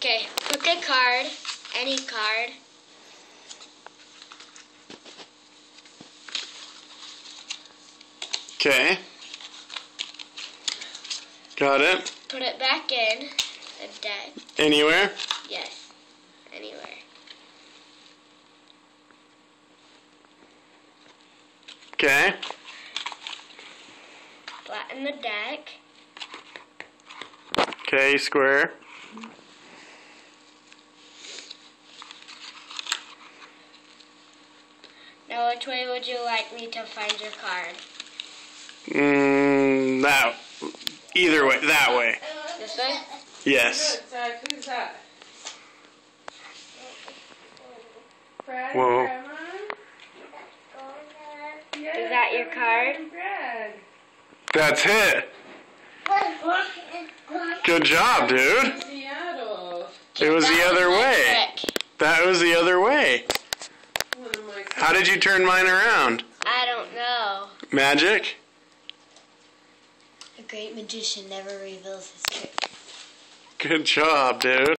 Okay, pick a card, any card. Okay. Got it. Put it back in the deck. Anywhere? Yes, anywhere. Okay. Flatten the deck. Okay, square. Now, which way would you like me to find your card? That. Either way. That way. This way? Yes. Who's that? Fred? Whoa. Grandma? Is that your card? Fred. That's it. Good job, dude. Seattle. It was the other way. Trick. That was the other way. How did you turn mine around? I don't know. Magic? A great magician never reveals his trick. Good job, dude.